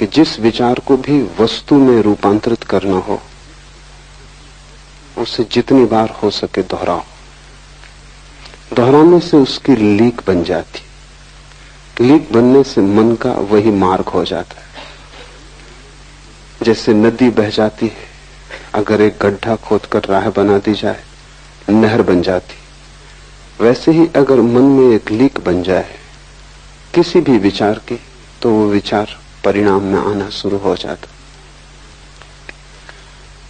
जिस विचार को भी वस्तु में रूपांतरित करना हो उसे जितनी बार हो सके दोहराओ। दोहराने से उसकी लीक बन जाती। लीक बनने से मन का वही मार्ग हो जाता है। जैसे नदी बह जाती है, अगर एक गड्ढा खोदकर राह बना दी जाए नहर बन जाती। वैसे ही अगर मन में एक लीक बन जाए किसी भी विचार की, तो वो विचार परिणाम में आना शुरू हो जाता।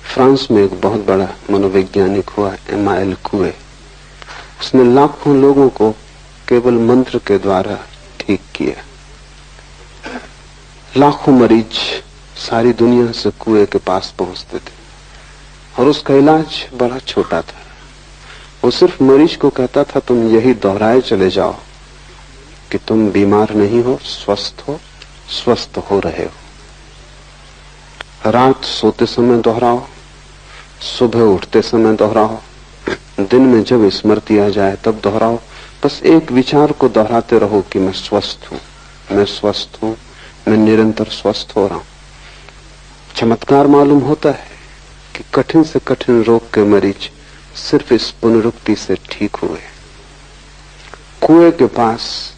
फ्रांस में एक बहुत बड़ा मनोवैज्ञानिक हुआ, एमाइल कुए। उसने लाखों लोगों को केवल मंत्र के द्वारा ठीक किया। लाखों मरीज सारी दुनिया से कुएं के पास पहुंचते थे और उसका इलाज बड़ा छोटा था। वो सिर्फ मरीज को कहता था, तुम यही दोहराए चले जाओ कि तुम बीमार नहीं हो, स्वस्थ हो रहे हो। रात सोते समय दोहराओ, सुबह उठते समय दोहराओ, दिन में जब स्मृति आ जाए तब दोहराओ। बस एक विचार को दोहराते रहो कि मैं स्वस्थ हूं, मैं स्वस्थ हूं, मैं निरंतर स्वस्थ हो रहा हूं। चमत्कार मालूम होता है कि कठिन से कठिन रोग के मरीज सिर्फ इस पुनरुक्ति से ठीक हुए। कुएं के पास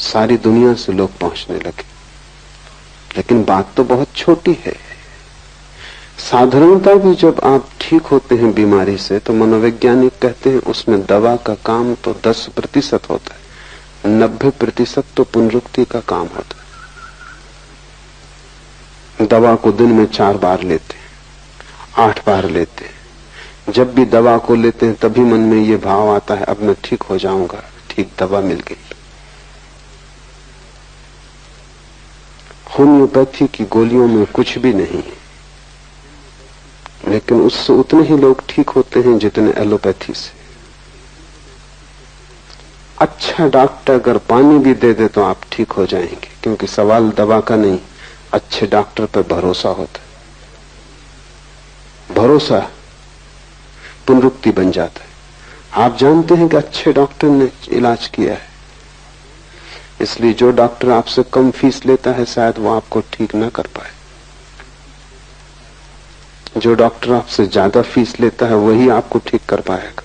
सारी दुनिया से लोग पहुंचने लगे, लेकिन बात तो बहुत छोटी है। साधारणता भी जब आप ठीक होते हैं बीमारी से, तो मनोवैज्ञानिक कहते हैं उसमें दवा का काम तो 10% होता है, 90% तो पुनरुक्ति का काम होता है। दवा को दिन में 4 बार लेते हैं, 8 बार लेते हैं। जब भी दवा को लेते हैं तभी मन में ये भाव आता है अब मैं ठीक हो जाऊंगा, ठीक दवा मिल गई। होम्योपैथी की गोलियों में कुछ भी नहीं है, लेकिन उससे उतने ही लोग ठीक होते हैं जितने एलोपैथी से। अच्छा डॉक्टर अगर पानी भी दे दे तो आप ठीक हो जाएंगे, क्योंकि सवाल दवा का नहीं, अच्छे डॉक्टर पर भरोसा होता है। भरोसा पुनरुक्ति बन जाता है। आप जानते हैं कि अच्छे डॉक्टर ने इलाज किया है, इसलिए जो डॉक्टर आपसे कम फीस लेता है शायद वो आपको ठीक ना कर पाए। जो डॉक्टर आपसे ज्यादा फीस लेता है वही आपको ठीक कर पाएगा,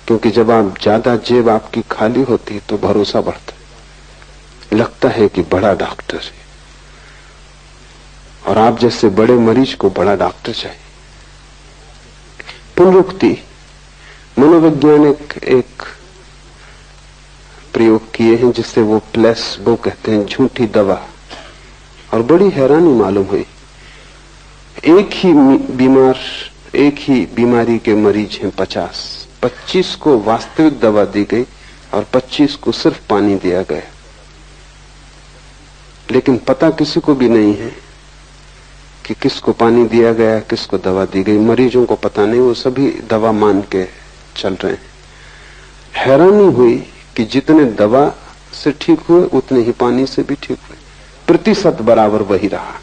क्योंकि जब आप ज्यादा जेब आपकी खाली होती है तो भरोसा बढ़ता है, लगता है कि बड़ा डॉक्टर है। और आप जैसे बड़े मरीज को बड़ा डॉक्टर चाहिए। पुनरुक्ति मनोवैज्ञानिक एक प्रयोग किए हैं जिसे वो प्लेसबो कहते हैं, झूठी दवा। और बड़ी हैरानी मालूम हुई, एक ही बीमारी के मरीज हैं 25 को वास्तविक दवा दी गई और 25 को सिर्फ पानी दिया गया। लेकिन पता किसी को भी नहीं है कि किसको पानी दिया गया, किसको दवा दी गई। मरीजों को पता नहीं, वो सभी दवा मान के चल रहे हैं। हैरानी हुई कि जितने दवा से ठीक हुए उतने ही पानी से भी ठीक हुए, प्रतिशत बराबर वही रहा।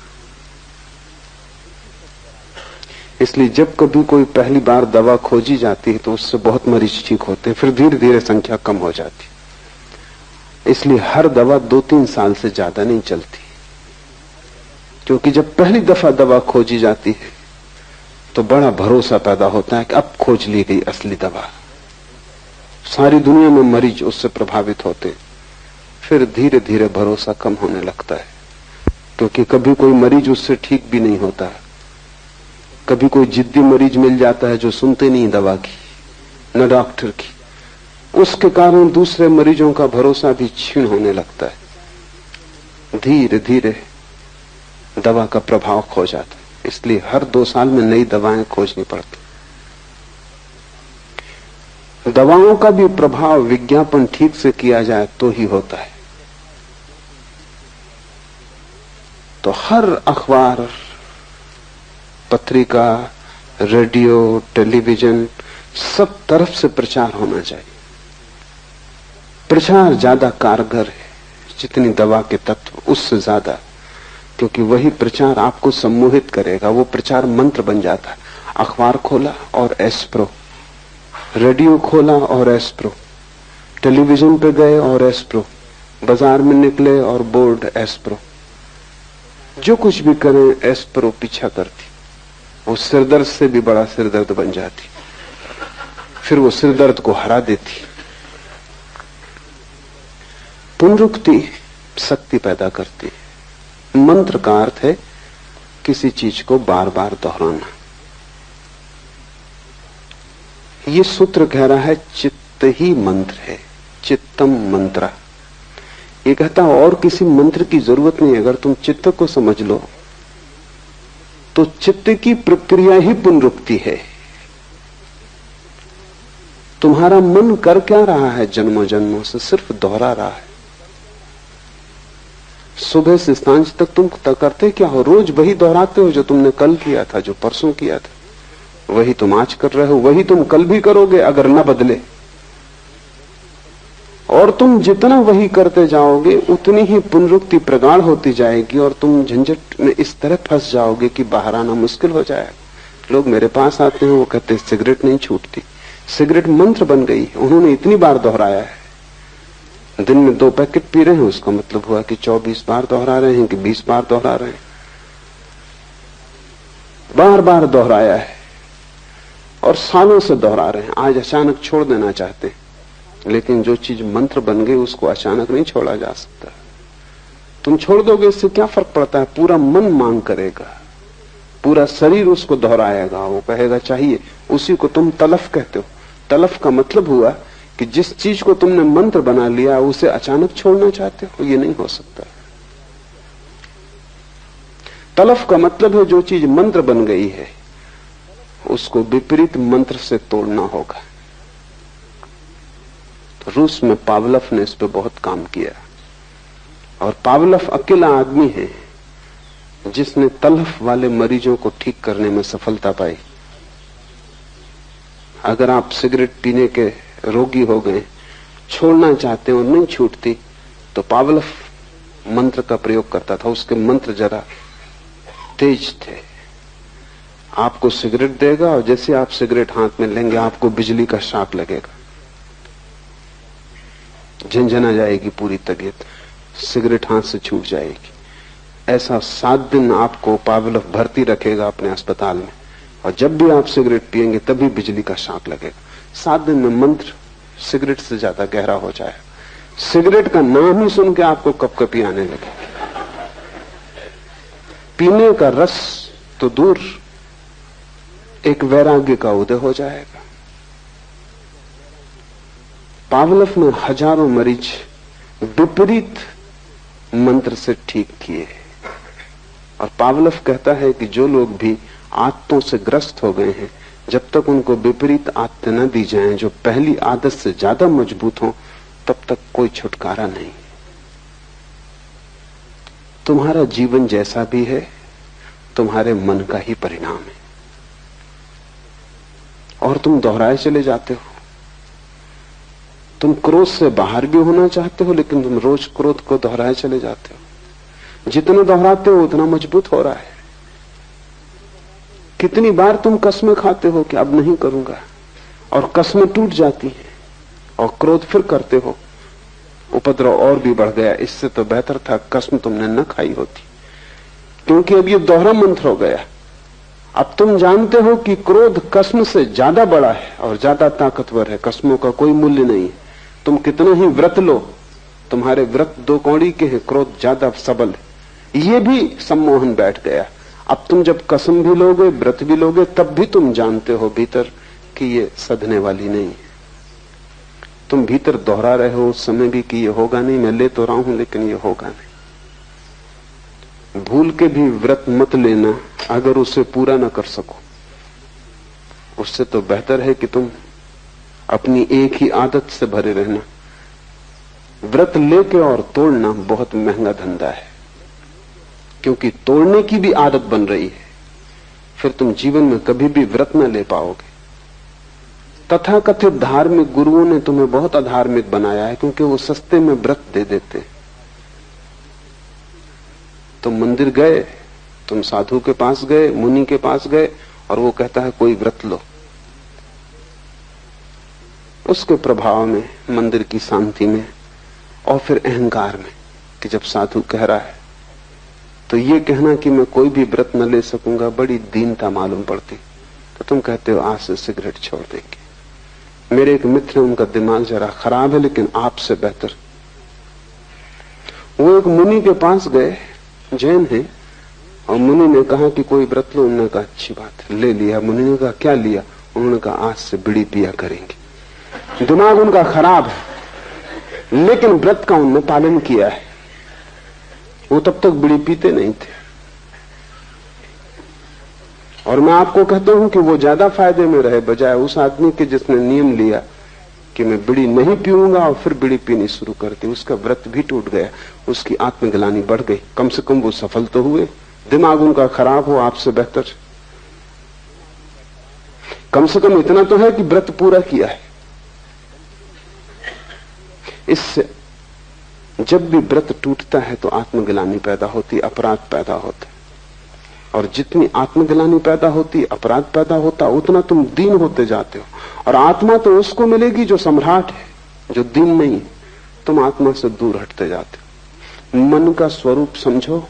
इसलिए जब कभी कोई पहली बार दवा खोजी जाती है तो उससे बहुत मरीज ठीक होते हैं, फिर धीरे धीरे संख्या कम हो जाती। इसलिए हर दवा 2-3 साल से ज्यादा नहीं चलती, क्योंकि जब पहली दफा दवा खोजी जाती है तो बड़ा भरोसा पैदा होता है कि अब खोज ली गई असली दवा। सारी दुनिया में मरीज उससे प्रभावित होते, फिर धीरे धीरे भरोसा कम होने लगता है, क्योंकि कभी कोई मरीज उससे ठीक भी नहीं होता। कभी कोई जिद्दी मरीज मिल जाता है जो सुनते नहीं दवा की न डॉक्टर की, उसके कारण दूसरे मरीजों का भरोसा भी क्षीण होने लगता है। धीरे धीरे दवा का प्रभाव खो जाता है। इसलिए हर 2 साल में नई दवाएं खोजनी पड़ती। दवाओं का भी प्रभाव विज्ञापन ठीक से किया जाए तो ही होता है। तो हर अखबार, पत्रिका, रेडियो, टेलीविजन, सब तरफ से प्रचार होना चाहिए। प्रचार ज्यादा कारगर है जितनी दवा के तत्व, उससे ज्यादा, क्योंकि वही प्रचार आपको सम्मोहित करेगा। वो प्रचार मंत्र बन जाता है। अखबार खोला और एस्प्रो, रेडियो खोला और एस्प्रो, टेलीविजन पे गए और एस्प्रो, बाजार में निकले और बोर्ड एस्प्रो, जो कुछ भी करें ऐस पर वो पीछा करती, वो सिरदर्द से भी बड़ा सिरदर्द बन जाती, फिर वो सिरदर्द को हरा देती। पुनरुक्ति शक्ति पैदा करती है। मंत्र का अर्थ है किसी चीज को बार बार दोहराना। ये सूत्र कह रहा है चित्त ही मंत्र है, चित्तम मंत्र। ये कहता है और किसी मंत्र की जरूरत नहीं। अगर तुम चित्त को समझ लो तो चित्त की प्रक्रिया ही पुनरुक्ति है। तुम्हारा मन कर क्या रहा है जन्मों जन्मों से? सिर्फ दोहरा रहा है। सुबह से सांझ तक तुम करते क्या हो? रोज वही दोहराते हो जो तुमने कल किया था, जो परसों किया था। वही तुम आज कर रहे हो, वही तुम कल भी करोगे अगर न बदले। और तुम जितना वही करते जाओगे उतनी ही पुनरुक्ति प्रगाढ़ होती जाएगी और तुम झंझट में इस तरह फंस जाओगे कि बाहर आना मुश्किल हो जाएगा। लोग मेरे पास आते हैं, वो कहते हैं सिगरेट नहीं छूटती। सिगरेट मंत्र बन गई, उन्होंने इतनी बार दोहराया है। दिन में 2 पैकेट पी रहे हैं, उसका मतलब हुआ कि 24 बार दोहरा रहे हैं कि 20 बार दोहरा रहे हैं। बार बार दोहराया है और सालों से दोहरा रहे हैं। आज अचानक छोड़ देना चाहते हैं, लेकिन जो चीज मंत्र बन गई उसको अचानक नहीं छोड़ा जा सकता। तुम छोड़ दोगे इससे क्या फर्क पड़ता है? पूरा मन मांग करेगा, पूरा शरीर उसको दोहराएगा, वो कहेगा चाहिए। उसी को तुम तलफ कहते हो। तलफ का मतलब हुआ कि जिस चीज को तुमने मंत्र बना लिया उसे अचानक छोड़ना चाहते हो, ये नहीं हो सकता। तलफ का मतलब है जो चीज मंत्र बन गई है उसको विपरीत मंत्र से तोड़ना होगा। तो रूस में पावलव ने इस पे बहुत काम किया और पावलव अकेला आदमी है जिसने तलफ वाले मरीजों को ठीक करने में सफलता पाई। अगर आप सिगरेट पीने के रोगी हो गए, छोड़ना चाहते हो, नहीं छूटती, तो पावलव मंत्र का प्रयोग करता था। उसके मंत्र जरा तेज थे। आपको सिगरेट देगा और जैसे आप सिगरेट हाथ में लेंगे आपको बिजली का शॉक लगेगा, झंझना जाएगी पूरी तबीयत, सिगरेट हाथ से छूट जाएगी। ऐसा 7 दिन आपको पावलव भर्ती रखेगा अपने अस्पताल में, और जब भी आप सिगरेट पिएंगे तभी बिजली का शॉक लगेगा। 7 दिन में मंत्र सिगरेट से ज्यादा गहरा हो जाए। सिगरेट का नाम ही सुन के आपको कपकपी आने लगे। पीने का रस तो दूर, एक वैराग्य का उदय हो जाएगा। पावलव ने हजारों मरीज विपरीत मंत्र से ठीक किए। और पावलव कहता है कि जो लोग भी आदतों से ग्रस्त हो गए हैं, जब तक उनको विपरीत आदतें न दी जाएं जो पहली आदत से ज्यादा मजबूत हों, तब तक कोई छुटकारा नहीं। तुम्हारा जीवन जैसा भी है तुम्हारे मन का ही परिणाम है, और तुम दोहराए चले जाते हो। तुम क्रोध से बाहर भी होना चाहते हो, लेकिन तुम रोज क्रोध को दोहराए चले जाते हो। जितना दोहराते हो उतना मजबूत हो रहा है। कितनी बार तुम कस्में खाते हो कि अब नहीं करूंगा, और कस्में टूट जाती हैं, और क्रोध फिर करते हो, उपद्रव और भी बढ़ गया। इससे तो बेहतर था कसम तुमने न खाई होती, क्योंकि अब ये दोहरा मंत्र हो गया। अब तुम जानते हो कि क्रोध कसम से ज्यादा बड़ा है और ज्यादा ताकतवर है, कस्मों का कोई मूल्य नहीं है। तुम कितना ही व्रत लो, तुम्हारे व्रत 2 कौड़ी के हैं, क्रोध ज्यादा सबल है। ये भी सम्मोहन बैठ गया। अब तुम जब कसम भी लोगे, व्रत भी लोगे, तब भी तुम जानते हो भीतर कि ये सधने वाली नहीं है। तुम भीतर दोहरा रहे हो उस समय भी कि ये होगा नहीं, मैं ले तो रहा हूं लेकिन ये होगा नहीं। भूल के भी व्रत मत लेना अगर उसे पूरा ना कर सको। उससे तो बेहतर है कि तुम अपनी एक ही आदत से भरे रहना। व्रत लेके और तोड़ना बहुत महंगा धंधा है, क्योंकि तोड़ने की भी आदत बन रही है। फिर तुम जीवन में कभी भी व्रत न ले पाओगे। तथाकथित धार्मिक गुरुओं ने तुम्हें बहुत अधार्मिक बनाया है, क्योंकि वो सस्ते में व्रत दे देते। तुम मंदिर गए, तुम साधु के पास गए, मुनि के पास गए, और वो कहता है कोई व्रत लो। उसके प्रभाव में, मंदिर की शांति में, और फिर अहंकार में कि जब साधु कह रहा है तो ये कहना कि मैं कोई भी व्रत न ले सकूंगा बड़ी दीनता मालूम पड़ती। तो तुम कहते हो आज से सिगरेट छोड़ देंगे। मेरे एक मित्र हैं, उनका दिमाग जरा खराब है लेकिन आपसे बेहतर। वो एक मुनि के पास गए, जैन है, और मुनि ने कहा कि कोई व्रत लो। उन्होंने कहा अच्छी बात है, ले लिया। मुनि ने कहा क्या लिया? उन्होंने कहा आज से बीड़ी पिया करेंगे। दिमाग उनका खराब है लेकिन व्रत का उन्होंने पालन किया है। वो तब तक बीड़ी पीते नहीं थे। और मैं आपको कहता हूं कि वो ज्यादा फायदे में रहे बजाय उस आदमी के जिसने नियम लिया कि मैं बीड़ी नहीं पीऊंगा और फिर बीड़ी पीनी शुरू कर दी। उसका व्रत भी टूट गया, उसकी आत्मग्लानि बढ़ गई। कम से कम वो सफल तो हुए। दिमाग उनका खराब हो आपसे बेहतर। कम से कम इतना तो है कि व्रत पूरा किया है। इससे जब भी व्रत टूटता है तो आत्मग्लानि पैदा होती, अपराध पैदा होता है। और जितनी आत्मग्लानि पैदा होती, अपराध पैदा होता, उतना तुम दीन होते जाते हो। और आत्मा तो उसको मिलेगी जो सम्राट है, जो दीन नहीं। तुम आत्मा से दूर हटते जाते हो। मन का स्वरूप समझो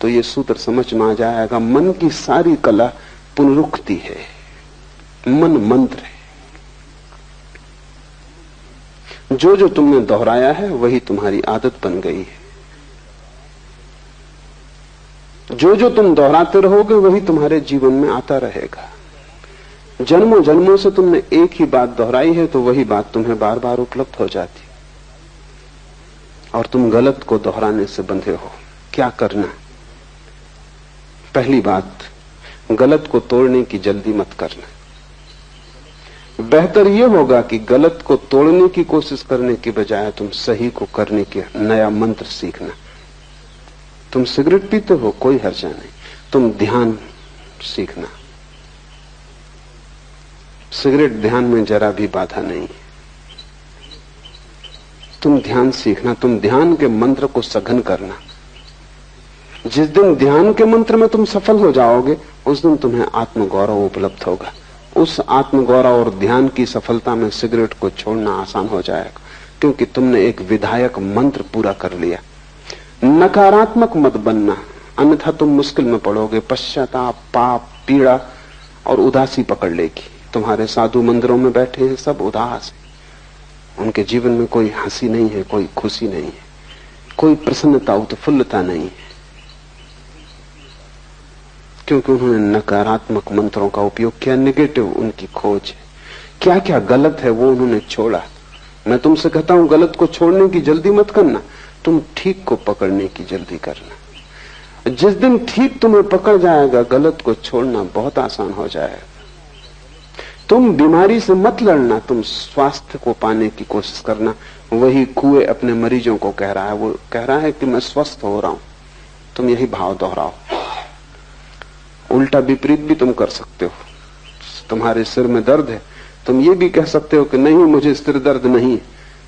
तो ये सूत्र समझ में आ जाएगा। मन की सारी कला पुनरुक्ति है, मन मंत्र है। जो जो तुमने दोहराया है वही तुम्हारी आदत बन गई है। जो जो तुम दोहराते रहोगे वही तुम्हारे जीवन में आता रहेगा। जन्मों जन्मों से तुमने एक ही बात दोहराई है तो वही बात तुम्हें बार बार उपलब्ध हो जाती, और तुम गलत को दोहराने से बंधे हो। क्या करना? पहली बात, गलत को तोड़ने की जल्दी मत करना। बेहतर यह होगा कि गलत को तोड़ने की कोशिश करने की बजाय तुम सही को करने के नया मंत्र सीखना। तुम सिगरेट पीते हो, कोई हर्जा नहीं, तुम ध्यान सीखना। सिगरेट ध्यान में जरा भी बाधा नहीं। तुम ध्यान सीखना, तुम ध्यान के मंत्र को सघन करना। जिस दिन ध्यान के मंत्र में तुम सफल हो जाओगे उस दिन तुम्हें आत्मगौरव उपलब्ध होगा। उस आत्मगौरव और ध्यान की सफलता में सिगरेट को छोड़ना आसान हो जाएगा, क्योंकि तुमने एक विधायक मंत्र पूरा कर लिया। नकारात्मक मत बनना, अन्यथा तुम मुश्किल में पड़ोगे। पश्चाताप, पाप, पीड़ा और उदासी पकड़ लेगी। तुम्हारे साधु मंदिरों में बैठे हैं सब उदास हैं। उनके जीवन में कोई हंसी नहीं है, कोई खुशी नहीं है, कोई प्रसन्नता उत्फुल्लता नहीं है, क्योंकि उन्होंने नकारात्मक मंत्रों का उपयोग किया। नेगेटिव उनकी खोज है। क्या क्या गलत है वो उन्होंने छोड़ा। मैं तुमसे कहता हूं गलत को छोड़ने की जल्दी मत करना, तुम ठीक को पकड़ने की जल्दी करना। जिस दिन ठीक तुम्हें पकड़ जाएगा गलत को छोड़ना बहुत आसान हो जाएगा। तुम बीमारी से मत लड़ना, तुम स्वास्थ्य को पाने की कोशिश करना। वही कुएं अपने मरीजों को कह रहा है, वो कह रहा है कि मैं स्वस्थ हो रहा हूं। तुम यही भाव दोहराओ। उल्टा विपरीत भी तुम कर सकते हो। तुम्हारे सिर में दर्द है, तुम ये भी कह सकते हो कि नहीं मुझे सिर दर्द नहीं,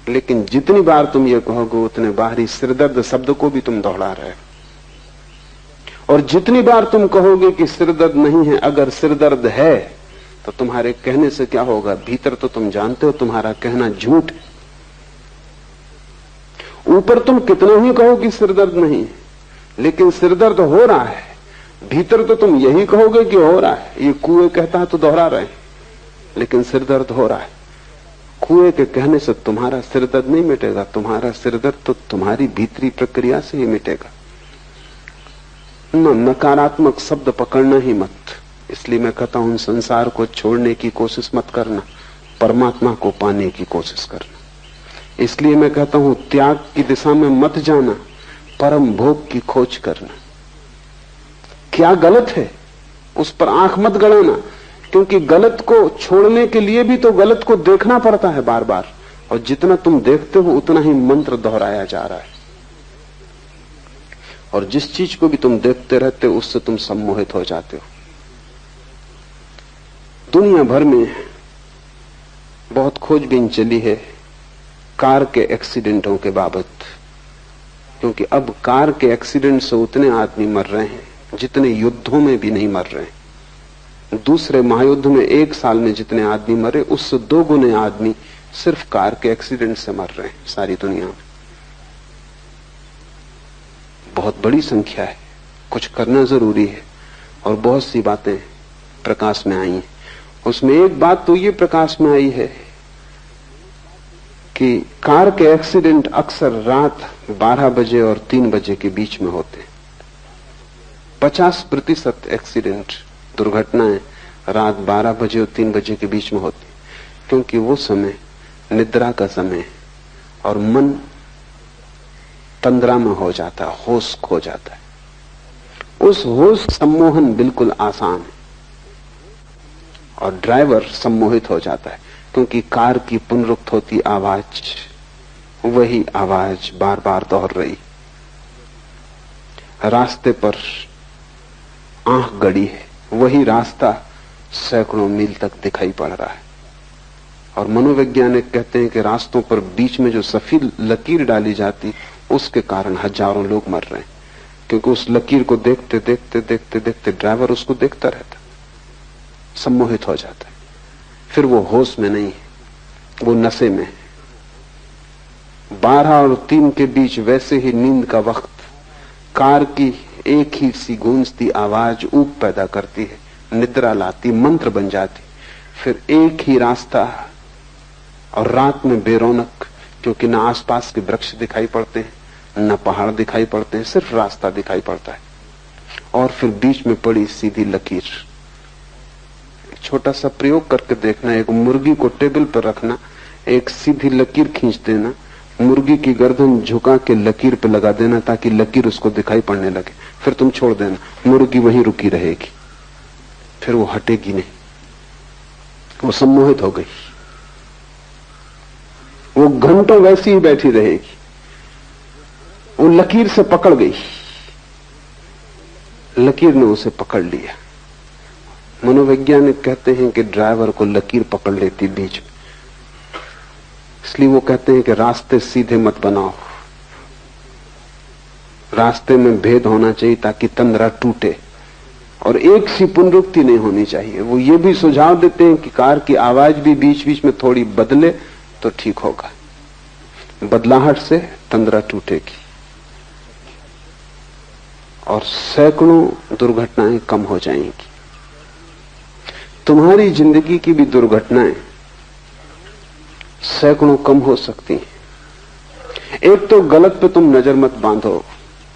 लेकिन जितनी बार तुम ये कहोगे उतने बाहरी सिर दर्द शब्द को भी तुम दोहरा रहे हो। और जितनी बार तुम कहोगे कि सिर दर्द नहीं है, अगर सिर दर्द है तो तुम्हारे कहने से क्या होगा? भीतर तो तुम जानते हो तुम्हारा कहना झूठ है। ऊपर तुम कितना ही कहो कि सिर दर्द नहीं, लेकिन सिर दर्द हो रहा है। भीतर तो तुम यही कहोगे कि हो रहा है। ये कुएं कहता है तो दोहरा रहे हैं, लेकिन सिर दर्द हो रहा है। कुएं के कहने से तुम्हारा सिर दर्द नहीं मिटेगा, तुम्हारा सिर दर्द तो तुम्हारी भीतरी प्रक्रिया से ही मिटेगा। नकारात्मक शब्द पकड़ना ही मत। इसलिए मैं कहता हूं संसार को छोड़ने की कोशिश मत करना, परमात्मा को पाने की कोशिश करना। इसलिए मैं कहता हूं त्याग की दिशा में मत जाना, परम भोग की खोज करना। क्या गलत है उस पर आंख मत गड़ाना, क्योंकि गलत को छोड़ने के लिए भी तो गलत को देखना पड़ता है बार बार, और जितना तुम देखते हो उतना ही मंत्र दोहराया जा रहा है। और जिस चीज को भी तुम देखते रहते हो उससे तुम सम्मोहित हो जाते हो। दुनिया भर में बहुत खोजबीन चली है कार के एक्सीडेंटों के बाबत, क्योंकि अब कार के एक्सीडेंट से उतने आदमी मर रहे हैं जितने युद्धों में भी नहीं मर रहे। दूसरे महायुद्ध में 1 साल में जितने आदमी मरे उससे 2 गुने आदमी सिर्फ कार के एक्सीडेंट से मर रहे हैं सारी दुनिया में। बहुत बड़ी संख्या है। कुछ करना जरूरी है, और बहुत सी बातें प्रकाश में आई हैं। उसमें एक बात तो ये प्रकाश में आई है कि कार के एक्सीडेंट अक्सर रात 12 बजे और 3 बजे के बीच में होते हैं। 50% एक्सीडेंट, दुर्घटनाएं रात 12 बजे और 3 बजे के बीच में होती, क्योंकि वो समय निद्रा का समय है और मन तंद्रा में हो जाता है, होश खो जाता है। उस होश सम्मोहन बिल्कुल आसान है और ड्राइवर सम्मोहित हो जाता है, क्योंकि कार की पुनरुक्त होती आवाज, वही आवाज बार बार दोहर रही। रास्ते पर आंख गड़ी है, वही रास्ता सैकड़ों मील तक दिखाई पड़ रहा है। और मनोवैज्ञानिक कहते हैं कि रास्तों पर बीच में जो सफेद लकीर डाली जाती, उसके कारण हजारों लोग मर रहे हैं, क्योंकि उस लकीर को देखते देखते देखते देखते ड्राइवर उसको देखता रहता, सम्मोहित हो जाता है। फिर वो होश में नहीं है, वो नशे में है। 12 और 3 के बीच वैसे ही नींद का वक्त कार की एक ही सी गूंजती आवाज ऊब पैदा करती है, निद्रा लाती, मंत्र बन जाती। फिर एक ही रास्ता, और रात में बेरौनक, क्योंकि न आसपास के वृक्ष दिखाई पड़ते हैं, न पहाड़ दिखाई पड़ते हैं, सिर्फ रास्ता दिखाई पड़ता है। और फिर बीच में पड़ी सीधी लकीर। एक छोटा सा प्रयोग करके देखना, एक मुर्गी को टेबल पर रखना, एक सीधी लकीर खींच देना, मुर्गी की गर्दन झुका के लकीर पे लगा देना ताकि लकीर उसको दिखाई पड़ने लगे। फिर तुम छोड़ देना, मुर्गी वहीं रुकी रहेगी, फिर वो हटेगी नहीं। वो सम्मोहित हो गई, वो घंटों वैसी ही बैठी रहेगी। वो लकीर से पकड़ गई, लकीर ने उसे पकड़ लिया। मनोवैज्ञानिक कहते हैं कि ड्राइवर को लकीर पकड़ लेती बीच में, इसलिए वो कहते हैं कि रास्ते सीधे मत बनाओ, रास्ते में भेद होना चाहिए ताकि तंद्रा टूटे, और एक सी पुनरुक्ति नहीं होनी चाहिए। वो ये भी सुझाव देते हैं कि कार की आवाज भी बीच बीच में थोड़ी बदले तो ठीक होगा, बदलाहट से तंद्रा टूटेगी और सैकड़ों दुर्घटनाएं कम हो जाएंगी। तुम्हारी जिंदगी की भी दुर्घटनाएं सैकड़ों कम हो सकती हैं। एक तो गलत पे तुम नजर मत बांधो,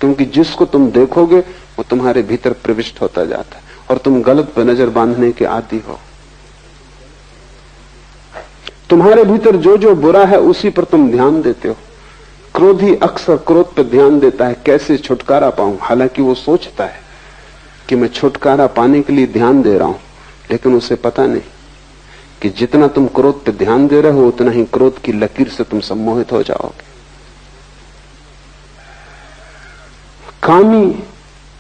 क्योंकि जिसको तुम देखोगे वो तुम्हारे भीतर प्रविष्ट होता जाता है और तुम गलत पे नजर बांधने के आदी हो। तुम्हारे भीतर जो जो बुरा है उसी पर तुम ध्यान देते हो। क्रोधी अक्सर क्रोध पर ध्यान देता है, कैसे छुटकारा पाऊं, हालांकि वो सोचता है कि मैं छुटकारा पाने के लिए ध्यान दे रहा हूं, लेकिन उसे पता नहीं कि जितना तुम क्रोध पे ध्यान दे रहे हो उतना ही क्रोध की लकीर से तुम सम्मोहित हो जाओगे। कामी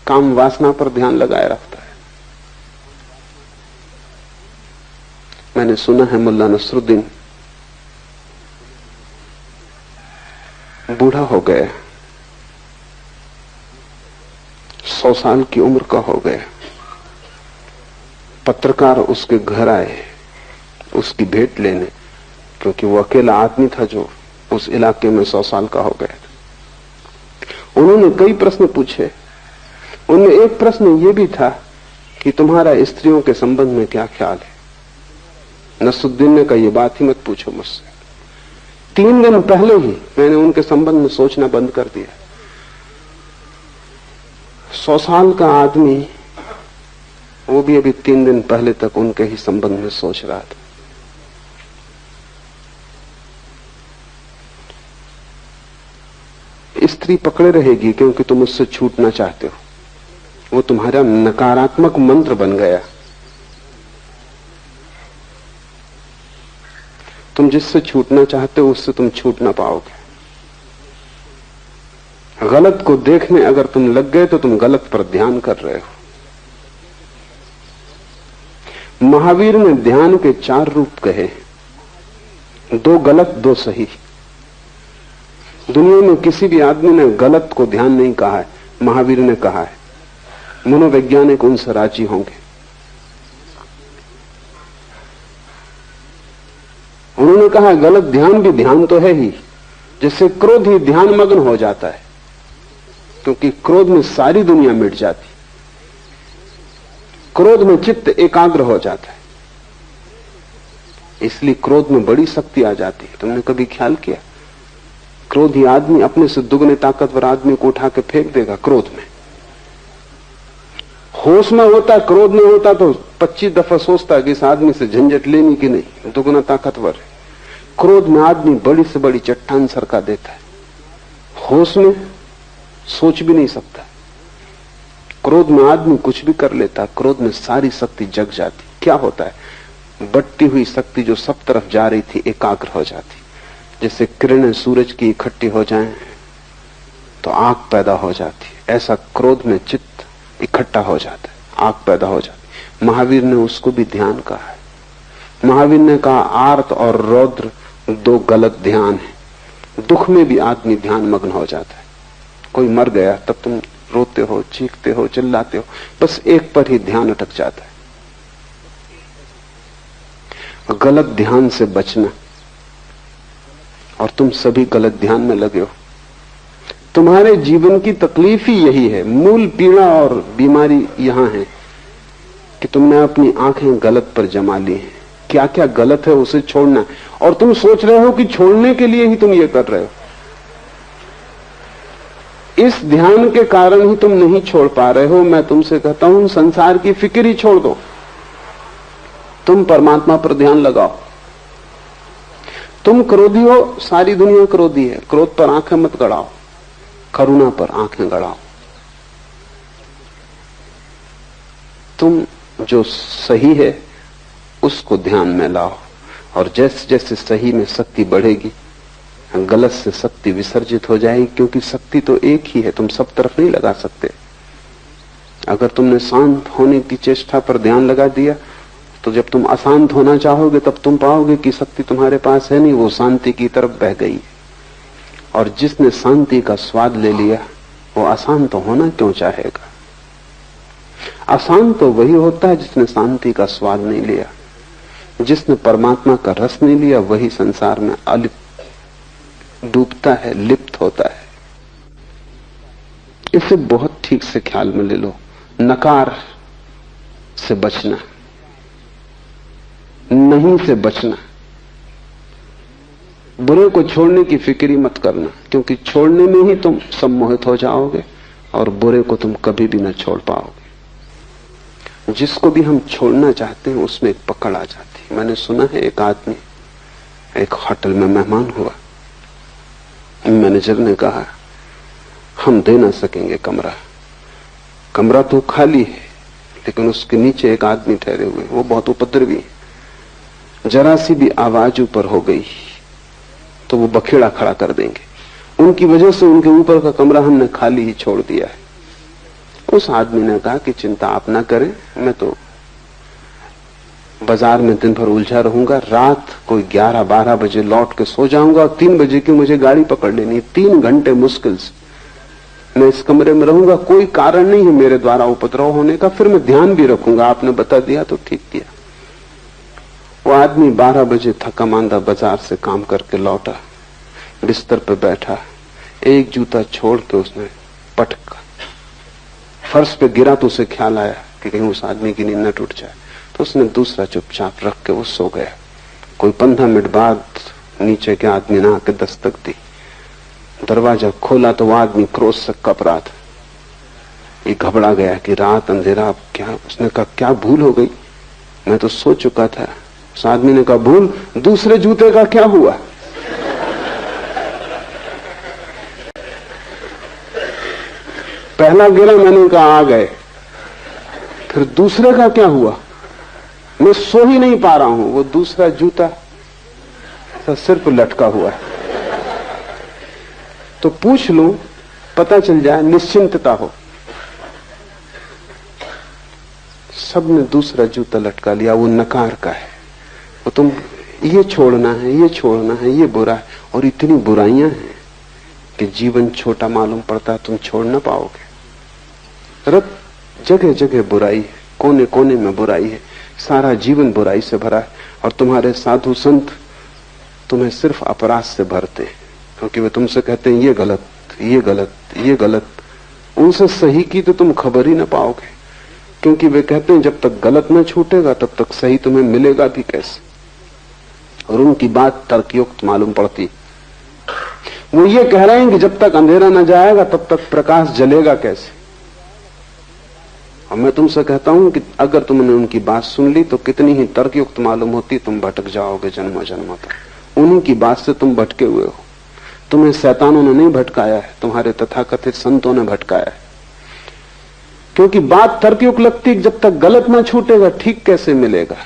काम वासना पर ध्यान लगाए रखता है। मैंने सुना है मुल्ला नसरुद्दीन बूढ़ा हो गया, 100 साल की उम्र का हो गया। पत्रकार उसके घर आए उसकी भेंट लेने, क्योंकि वो अकेला आदमी था जो उस इलाके में 100 साल का हो गया था। उन्होंने कई प्रश्न पूछे। उनमें एक प्रश्न ये भी था कि तुम्हारा स्त्रियों के संबंध में क्या ख्याल है। नसरुद्दीन ने कहा, ये बात ही मत पूछो मुझसे। 3 दिन पहले ही मैंने उनके संबंध में सोचना बंद कर दिया। 100 साल का आदमी, वो भी अभी 3 दिन पहले तक उनके ही संबंध में सोच रहा था। स्त्री पकड़े रहेगी क्योंकि तुम उससे छूटना चाहते हो, वो तुम्हारा नकारात्मक मंत्र बन गया। तुम जिससे छूटना चाहते हो उससे तुम छूट ना पाओगे। गलत को देखने अगर तुम लग गए तो तुम गलत पर ध्यान कर रहे हो। महावीर ने ध्यान के 4 रूप कहे, 2 गलत 2 सही। दुनिया में किसी भी आदमी ने गलत को ध्यान नहीं कहा है, महावीर ने कहा है। मनोवैज्ञानिक उनसे राजी होंगे। उन्होंने कहा गलत ध्यान भी ध्यान तो है ही, जैसे क्रोध ही ध्यान मग्न हो जाता है, क्योंकि क्रोध में सारी दुनिया मिट जाती। क्रोध में चित्त एकाग्र हो जाता है, इसलिए क्रोध में बड़ी शक्ति आ जाती है। तुमने कभी ख्याल किया, क्रोधी आदमी अपने से दुगने ताकतवर आदमी को उठा के फेंक देगा क्रोध में। होश में होता, क्रोध में होता तो 25 दफा सोचता कि इस आदमी से झंझट लेनी कि नहीं, दुगना ताकतवर है। क्रोध में आदमी बड़ी से बड़ी चट्टान सरका देता है, होश में सोच भी नहीं सकता। क्रोध में आदमी कुछ भी कर लेता, क्रोध में सारी शक्ति जग जाती। क्या होता है, बटती हुई शक्ति जो सब तरफ जा रही थी एकाग्र हो जाती। जैसे किरणें सूरज की इकट्ठी हो जाएं तो आग पैदा हो जाती, ऐसा क्रोध में चित्त इकट्ठा हो जाता है, आग पैदा हो जाती। महावीर ने उसको भी ध्यान कहा है। महावीर ने कहा आर्त और रौद्र दो गलत ध्यान है। दुख में भी आदमी ध्यान मग्न हो जाता है। कोई मर गया तब तुम रोते हो, चीखते हो, चिल्लाते हो, बस एक पर ही ध्यान अटक जाता है। गलत ध्यान से बचना, और तुम सभी गलत ध्यान में लगे हो। तुम्हारे जीवन की तकलीफ ही यही है, मूल पीड़ा और बीमारी यहां है कि तुमने अपनी आंखें गलत पर जमा ली हैं। क्या क्या गलत है उसे छोड़ना, और तुम सोच रहे हो कि छोड़ने के लिए ही तुम ये कर रहे हो। इस ध्यान के कारण ही तुम नहीं छोड़ पा रहे हो। मैं तुमसे कहता हूं संसार की फिक्र ही छोड़ दो, तुम परमात्मा पर ध्यान लगाओ। तुम क्रोधी हो, सारी दुनिया क्रोधी है, क्रोध पर आंखें मत गड़ाओ, करुणा पर आंखें गड़ाओ। तुम जो सही है उसको ध्यान में लाओ, और जैसे जैसे सही में शक्ति बढ़ेगी गलत से शक्ति विसर्जित हो जाएगी, क्योंकि शक्ति तो एक ही है, तुम सब तरफ नहीं लगा सकते। अगर तुमने शांत होने की चेष्टा पर ध्यान लगा दिया तो जब तुम अशांत होना चाहोगे तब तुम पाओगे कि शक्ति तुम्हारे पास है नहीं, वो शांति की तरफ बह गई। और जिसने शांति का स्वाद ले लिया वो अशांत होना क्यों चाहेगा। अशांत तो वही होता है जिसने शांति का स्वाद नहीं लिया। जिसने परमात्मा का रस नहीं लिया वही संसार में अलिप्त डूबता है, लिप्त होता है। इसे बहुत ठीक से ख्याल में ले लो। नकार से बचना, नहीं से बचना, बुरे को छोड़ने की फिक्र मत करना, क्योंकि छोड़ने में ही तुम सम्मोहित हो जाओगे और बुरे को तुम कभी भी न छोड़ पाओगे। जिसको भी हम छोड़ना चाहते हैं उसमें एक पकड़ आ जाती है। मैंने सुना है एक आदमी एक होटल में मेहमान हुआ, मैनेजर ने कहा हम दे ना सकेंगे कमरा, कमरा तो खाली है, लेकिन उसके नीचे एक आदमी ठहरे हुए, वो बहुत उपद्रवी है। जरा सी भी आवाज ऊपर हो गई तो वो बखेड़ा खड़ा कर देंगे। उनकी वजह से उनके ऊपर का कमरा हमने खाली ही छोड़ दिया है। उस आदमी ने कहा कि चिंता आप ना करें, मैं तो बाजार में दिन भर उलझा रहूंगा, रात कोई 11-12 बजे लौट के सो जाऊंगा और 3 बजे की मुझे गाड़ी पकड़ लेनी है। 3 घंटे मुश्किल से मैं इस कमरे में रहूंगा, कोई कारण नहीं है मेरे द्वारा उपद्रव होने का, फिर मैं ध्यान भी रखूंगा, आपने बता दिया तो ठीक किया। वो आदमी 12 बजे थका मांदा बाजार से काम करके लौटा, बिस्तर पे बैठा, एक जूता छोड़ के उसने पटका फर्श पे गिरा तो उसे ख्याल आया कि कहीं उस आदमी की नींद न टूट जाए, तो उसने दूसरा चुपचाप रख के वो सो गया। कोई 15 मिनट बाद नीचे के आदमी ने आके दस्तक दी, दरवाजा खोला तो वो आदमी क्रोध से कप रहा था। ये घबरा गया कि रात अंधेरा, अब क्या। उसने कहा क्या भूल हो गई, मैं तो सो चुका था। उस आदमी ने कहा भूल, दूसरे जूते का क्या हुआ। पहला गिरा, मैंने कहा आ गए, फिर दूसरे का क्या हुआ, मैं सो ही नहीं पा रहा हूं, वो दूसरा जूता सिर पर लटका हुआ है। तो पूछ लूं, पता चल जाए, निश्चिंतता हो। सबने दूसरा जूता लटका लिया, वो नकार का है। वो तुम ये छोड़ना है, ये छोड़ना है, ये बुरा है, और इतनी बुराइयां हैं कि जीवन छोटा मालूम पड़ता है, तुम छोड़ ना पाओगे। रब जगह जगह बुराई है, कोने कोने में बुराई है, सारा जीवन बुराई से भरा है। और तुम्हारे साधु संत तुम्हें सिर्फ अपराध से भरते हैं, क्योंकि वे तुमसे कहते हैं ये गलत, ये गलत, ये गलत। उनसे सही की तो तुम खबर ही ना पाओगे। क्योंकि वे कहते हैं जब तक गलत न छूटेगा तब तक सही तुम्हें मिलेगा भी कैसे। और उनकी बात तर्कयुक्त मालूम पड़ती। वो ये कह रहे हैं कि जब तक अंधेरा न जाएगा तब तक प्रकाश जलेगा कैसे। और मैं तुमसे कहता हूं कि अगर तुमने उनकी बात सुन ली तो कितनी ही तर्कयुक्त मालूम होती, तुम भटक जाओगे जन्मों जन्मों तक। उन्हीं की बात से तुम भटके हुए हो। तुम्हें शैतानों ने नहीं भटकाया है, तुम्हारे तथाकथित संतों ने भटकाया है। क्योंकि बात तर्कयुक्त लगती है, जब तक गलत ना छूटेगा ठीक कैसे मिलेगा।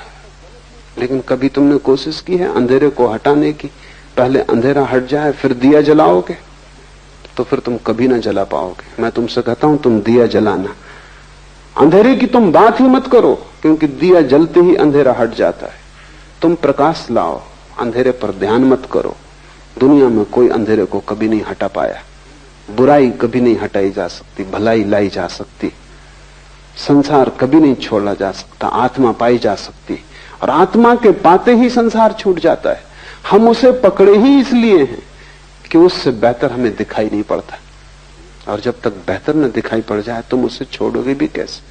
लेकिन कभी तुमने कोशिश की है अंधेरे को हटाने की? पहले अंधेरा हट जाए फिर दिया जलाओगे तो फिर तुम कभी ना जला पाओगे। मैं तुमसे कहता हूं तुम दिया जलाना, अंधेरे की तुम बात ही मत करो, क्योंकि दिया जलते ही अंधेरा हट जाता है। तुम प्रकाश लाओ, अंधेरे पर ध्यान मत करो। दुनिया में कोई अंधेरे को कभी नहीं हटा पाया। बुराई कभी नहीं हटाई जा सकती, भलाई लाई जा सकती। संसार कभी नहीं छोड़ा जा सकता, आत्मा पाई जा सकती। और आत्मा के पाते ही संसार छूट जाता है। हम उसे पकड़े ही इसलिए हैं कि उससे बेहतर हमें दिखाई नहीं पड़ता। और जब तक बेहतर न दिखाई पड़ जाए तुम उसे छोड़ोगे भी कैसे।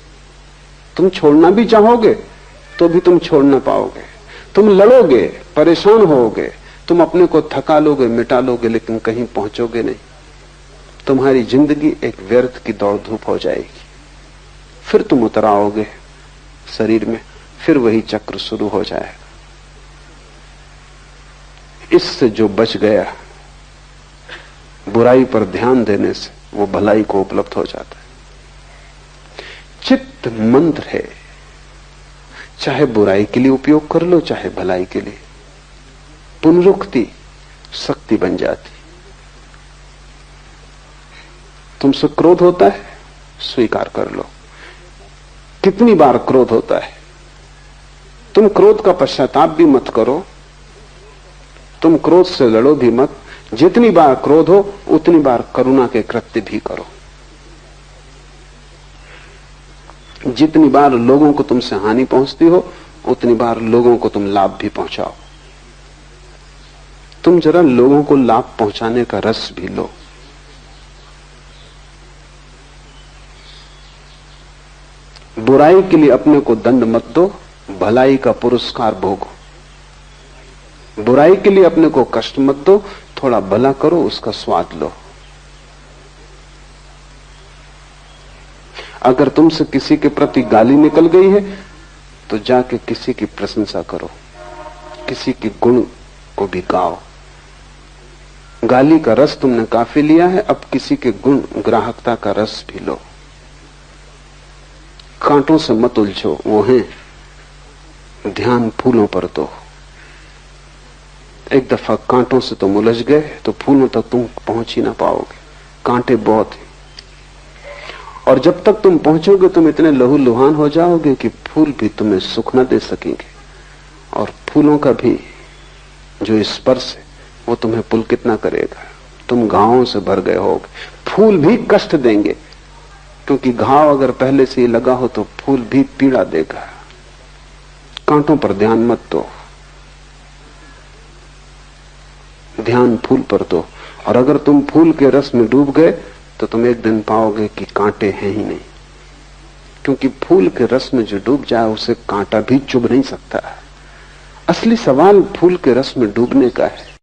तुम छोड़ना भी चाहोगे तो भी तुम छोड़ ना पाओगे। तुम लड़ोगे, परेशान होगे, तुम अपने को थका लोगे, मिटा लोगे, लेकिन कहीं पहुंचोगे नहीं। तुम्हारी जिंदगी एक व्यर्थ की दौड़ धूप हो जाएगी। फिर तुम उतर आओगे शरीर में, फिर वही चक्र शुरू हो जाएगा। इससे जो बच गया बुराई पर ध्यान देने से, वो भलाई को उपलब्ध हो जाता है। चित्त मंत्र है, चाहे बुराई के लिए उपयोग कर लो चाहे भलाई के लिए, पुनरुक्ति शक्ति बन जाती। तुमसे क्रोध होता है, स्वीकार कर लो। कितनी बार क्रोध होता है, तुम क्रोध का पश्चाताप भी मत करो, तुम क्रोध से लड़ो भी मत। जितनी बार क्रोध हो उतनी बार करुणा के कृत्य भी करो। जितनी बार लोगों को तुमसे हानि पहुंचती हो उतनी बार लोगों को तुम लाभ भी पहुंचाओ। तुम जरा लोगों को लाभ पहुंचाने का रस भी लो। बुराई के लिए अपने को दंड मत दो, भलाई का पुरस्कार भोगो। बुराई के लिए अपने को कष्ट मत दो, थोड़ा भला करो, उसका स्वाद लो। अगर तुमसे किसी के प्रति गाली निकल गई है तो जाके किसी की प्रशंसा करो, किसी के गुण को भी गाओ। गाली का रस तुमने काफी लिया है, अब किसी के गुण ग्राहकता का रस भी लो। कांटों से मत उलझो, वो हैं, ध्यान फूलों पर दो। एक दफा कांटों से तुम उलझ गए तो फूलों तक तुम पहुंच ही ना पाओगे, कांटे बहुत हैं। और जब तक तुम पहुंचोगे तुम इतने लहूलुहान हो जाओगे कि फूल भी तुम्हें सुख न दे सकेंगे, और फूलों का भी जो स्पर्श है वो तुम्हें पुलकित ना करेगा। तुम घावों से भर गए होगे, फूल भी कष्ट देंगे, क्योंकि घाव अगर पहले से ही लगा हो तो फूल भी पीड़ा देगा। कांटों पर ध्यान मत दो, ध्यान फूल पर दो। और अगर तुम फूल के रस में डूब गए तो तुम एक दिन पाओगे कि कांटे हैं ही नहीं, क्योंकि फूल के रस में जो डूब जाए उसे कांटा भी चुभ नहीं सकता। असली सवाल फूल के रस में डूबने का है।